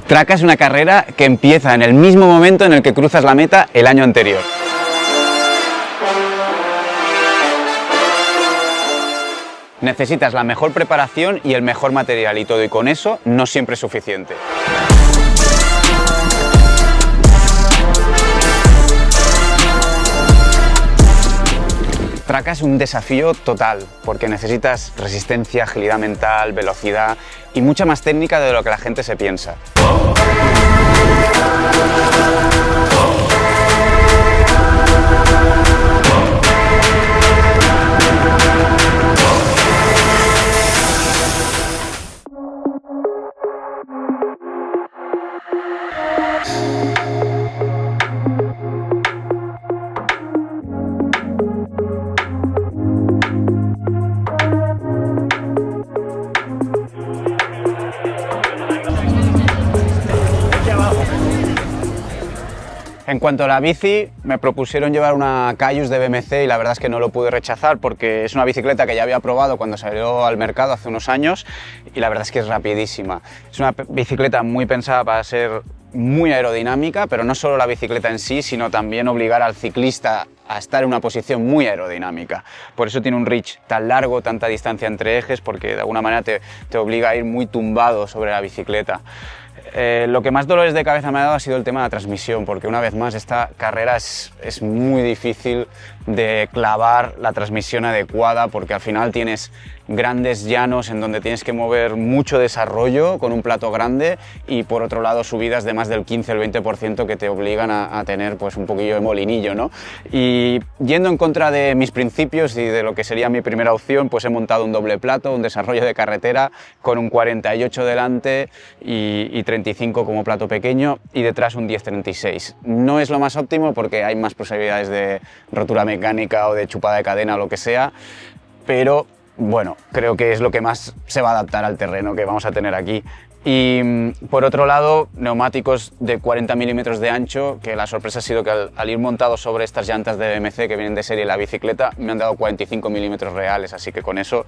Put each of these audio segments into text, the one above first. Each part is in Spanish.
Traca es una carrera que empieza en el mismo momento en el que cruzas la meta el año anterior. Necesitas la mejor preparación y el mejor material y todo, y con eso no siempre es suficiente. Traca es un desafío total, porque necesitas resistencia, agilidad mental, velocidad y mucha más técnica de lo que la gente se piensa. En cuanto a la bici, me propusieron llevar una Kaius de BMC y la verdad es que no lo pude rechazar porque es una bicicleta que ya había probado cuando salió al mercado hace unos años y la verdad es que es rapidísima. Es una bicicleta muy pensada para ser muy aerodinámica, pero no solo la bicicleta en sí, sino también obligar al ciclista a estar en una posición muy aerodinámica. Por eso tiene un reach tan largo, tanta distancia entre ejes, porque de alguna manera te obliga a ir muy tumbado sobre la bicicleta. Lo que más dolores de cabeza me ha dado ha sido el tema de la transmisión, porque una vez más esta carrera es muy difícil de clavar la transmisión adecuada, porque al final tienes grandes llanos en donde tienes que mover mucho desarrollo con un plato grande y por otro lado subidas de más del 15 al 20% que te obligan a tener pues un poquillo de molinillo, ¿no? Y yendo en contra de mis principios y de lo que sería mi primera opción, pues he montado un doble plato, un desarrollo de carretera con un 48 delante y 35 como plato pequeño y detrás un 10-36. No es lo más óptimo porque hay más posibilidades de rotura mecánica o de chupada de cadena o lo que sea, pero bueno, creo que es lo que más se va a adaptar al terreno que vamos a tener aquí. Y por otro lado, neumáticos de 40 milímetros de ancho, que la sorpresa ha sido que al ir montado sobre estas llantas de BMC que vienen de serie en la bicicleta, me han dado 45 milímetros reales, así que con eso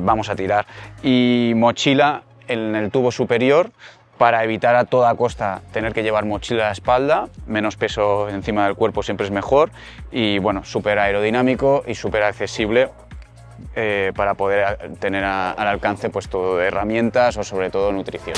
vamos a tirar. Y mochila en el tubo superior, para evitar a toda costa tener que llevar mochila a la espalda, menos peso encima del cuerpo siempre es mejor, y bueno, súper aerodinámico y súper accesible para poder tener al alcance pues todo de herramientas o sobre todo nutrición.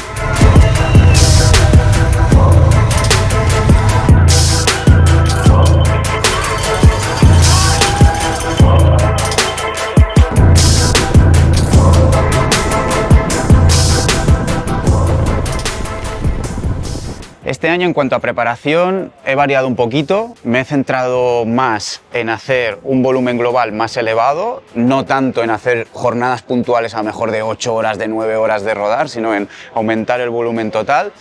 Este año, en cuanto a preparación, he variado un poquito, me he centrado más en hacer un volumen global más elevado, no tanto en hacer jornadas puntuales a lo mejor de 8 horas, de 9 horas de rodar, sino en aumentar el volumen total.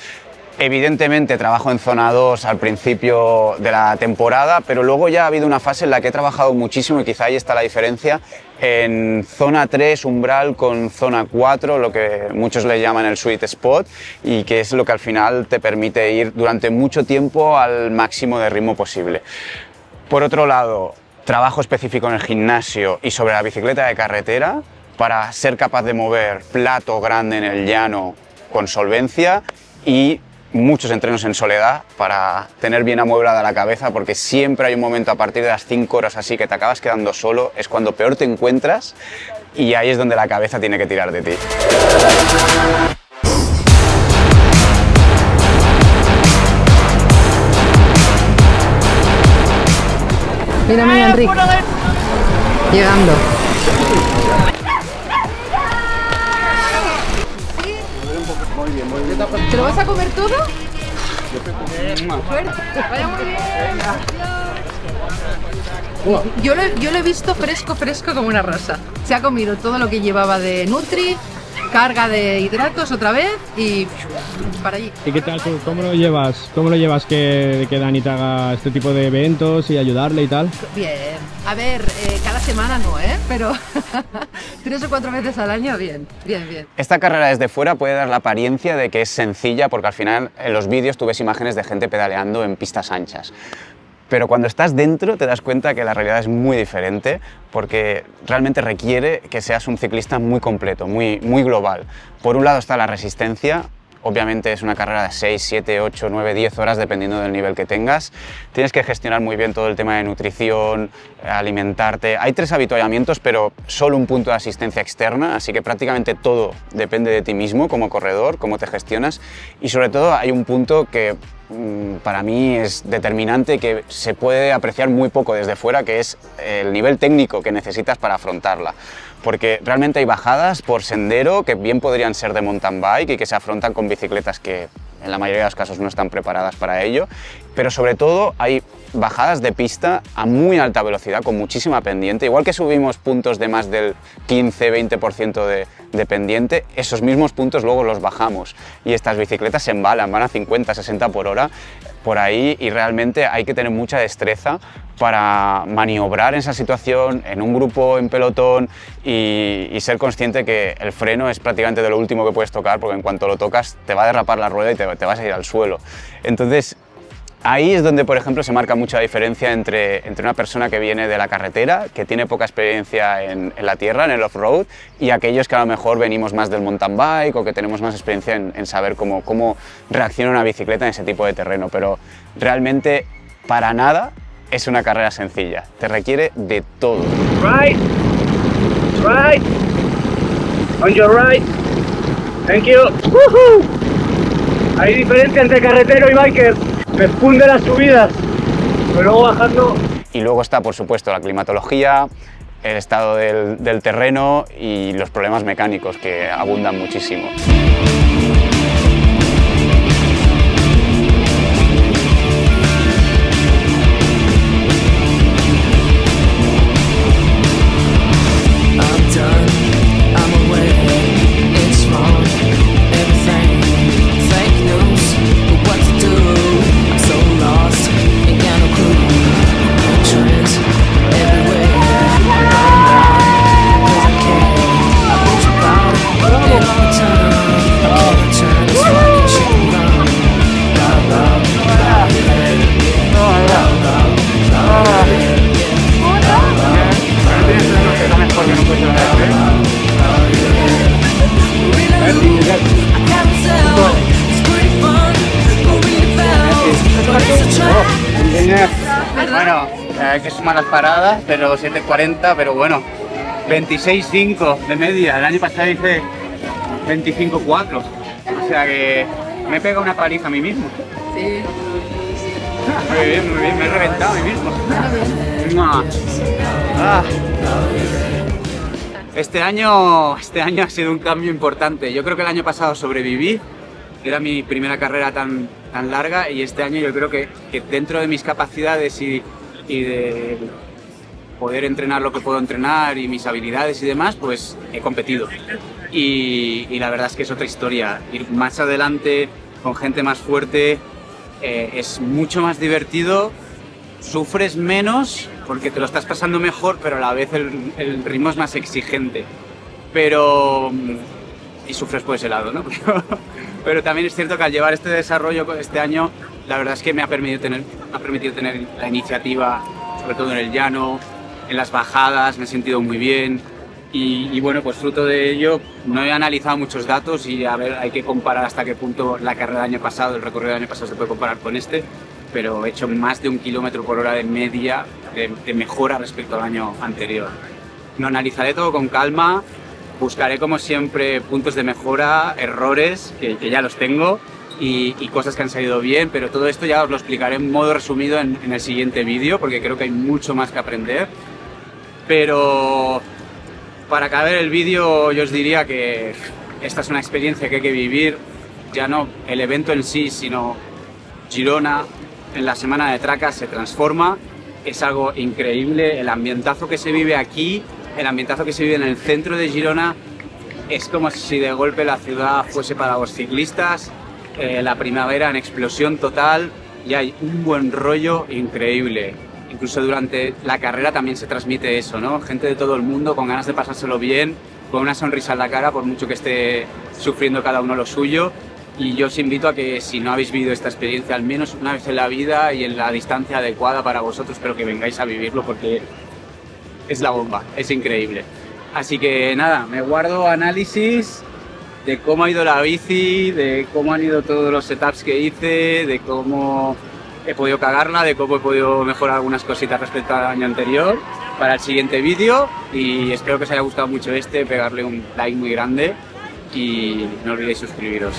Evidentemente trabajo en zona 2 al principio de la temporada, pero luego ya ha habido una fase en la que he trabajado muchísimo y quizá ahí está la diferencia, en zona 3 umbral con zona 4, lo que muchos le llaman el sweet spot, y que es lo que al final te permite ir durante mucho tiempo al máximo de ritmo posible. Por otro lado, trabajo específico en el gimnasio y sobre la bicicleta de carretera para ser capaz de mover plato grande en el llano con solvencia y muchos entrenos en soledad para tener bien amueblada la cabeza, porque siempre hay un momento a partir de las 5 horas así que te acabas quedando solo, es cuando peor te encuentras y ahí es donde la cabeza tiene que tirar de ti. Mira, mira, Enrique. Llegando. ¿Te lo vas a comer todo? Suerte. Vaya muy bien. Yo lo he visto fresco como una rosa. Se ha comido todo lo que llevaba de Nutri, carga de hidratos otra vez y para allí. ¿Y qué tal tú? ¿Cómo lo llevas? ¿Cómo lo llevas que Dani te haga este tipo de eventos y ayudarle y tal? Bien. A ver, cada semana no, pero 3 o 4 veces al año, bien. Esta carrera desde fuera puede dar la apariencia de que es sencilla, porque al final en los vídeos tú ves imágenes de gente pedaleando en pistas anchas. Pero cuando estás dentro te das cuenta que la realidad es muy diferente, porque realmente requiere que seas un ciclista muy completo, muy global. Por un lado está la resistencia, obviamente es una carrera de 6, 7, 8, 9, 10 horas dependiendo del nivel que tengas. Tienes que gestionar muy bien todo el tema de nutrición, alimentarte. Hay 3 avituallamientos, pero solo un punto de asistencia externa, así que prácticamente todo depende de ti mismo como corredor, cómo te gestionas, y sobre todo hay un punto que para mí es determinante, que se puede apreciar muy poco desde fuera, que es el nivel técnico que necesitas para afrontarla. Porque realmente hay bajadas por sendero que bien podrían ser de mountain bike y que se afrontan con bicicletas que en la mayoría de los casos no están preparadas para ello, pero sobre todo hay bajadas de pista a muy alta velocidad con muchísima pendiente. Igual que subimos puntos de más del 15-20% de pendiente, esos mismos puntos luego los bajamos y estas bicicletas se embalan, van a 50-60 por hora por ahí, y realmente hay que tener mucha destreza para maniobrar en esa situación, en un grupo, en pelotón, y ser consciente que el freno es prácticamente de lo último que puedes tocar, porque en cuanto lo tocas te va a derrapar la rueda y te vas a ir al suelo. Entonces, ahí es donde, por ejemplo, se marca mucha diferencia entre una persona que viene de la carretera, que tiene poca experiencia en la tierra, en el off-road, y aquellos que a lo mejor venimos más del mountain bike o que tenemos más experiencia en saber cómo reacciona una bicicleta en ese tipo de terreno. Pero realmente, para nada, es una carrera sencilla. Te requiere de todo. Right. On your right. Thank you. Woohoo. Hay diferencia entre carretero y biker. Me funde las subidas, pero luego bajando. Y luego está, por supuesto, la climatología, el estado del terreno y los problemas mecánicos, que abundan muchísimo. Bueno, hay que sumar las paradas, pero 7:40, pero bueno, 26:5 de media. El año pasado hice 25:4, o sea que me pega una paliza a mí mismo. Sí. Muy bien, me he reventado a mí mismo. Ah. Este año ha sido un cambio importante. Yo creo que el año pasado sobreviví, era mi primera carrera tan larga, y este año yo creo que dentro de mis capacidades y de poder entrenar lo que puedo entrenar y mis habilidades y demás, pues he competido. Y la verdad es que es otra historia. Ir más adelante con gente más fuerte es mucho más divertido, sufres menos porque te lo estás pasando mejor, pero a la vez el ritmo es más exigente. Y sufres por ese lado, ¿no? Pero también es cierto que al llevar este desarrollo este año, la verdad es que me ha permitido tener la iniciativa, sobre todo en el llano, en las bajadas, me he sentido muy bien. Y bueno, pues fruto de ello, no he analizado muchos datos y a ver, hay que comparar hasta qué punto la carrera del año pasado, el recorrido del año pasado se puede comparar con este, pero he hecho más de 1 km por hora de media de mejora respecto al año anterior. Lo analizaré todo con calma. Buscaré, como siempre, puntos de mejora, errores, que ya los tengo, y cosas que han salido bien, pero todo esto ya os lo explicaré en modo resumido en el siguiente vídeo, porque creo que hay mucho más que aprender. Pero para acabar el vídeo, yo os diría que esta es una experiencia que hay que vivir, ya no el evento en sí, sino Girona en la semana de Tracas se transforma, es algo increíble, el ambientazo que se vive aquí, el ambientazo que se vive en el centro de Girona, es como si de golpe la ciudad fuese para los ciclistas, la primavera en explosión total, y hay un buen rollo increíble. Incluso durante la carrera también se transmite eso, ¿no? Gente de todo el mundo con ganas de pasárselo bien, con una sonrisa en la cara, por mucho que esté sufriendo cada uno lo suyo. Y yo os invito a que, si no habéis vivido esta experiencia, al menos una vez en la vida y en la distancia adecuada para vosotros, pero que vengáis a vivirlo, porque es la bomba, es increíble. Así que nada, me guardo análisis de cómo ha ido la bici, de cómo han ido todos los setups que hice, de cómo he podido cagarla, de cómo he podido mejorar algunas cositas respecto al año anterior para el siguiente vídeo, y espero que os haya gustado mucho pegarle un like muy grande y no olvidéis suscribiros.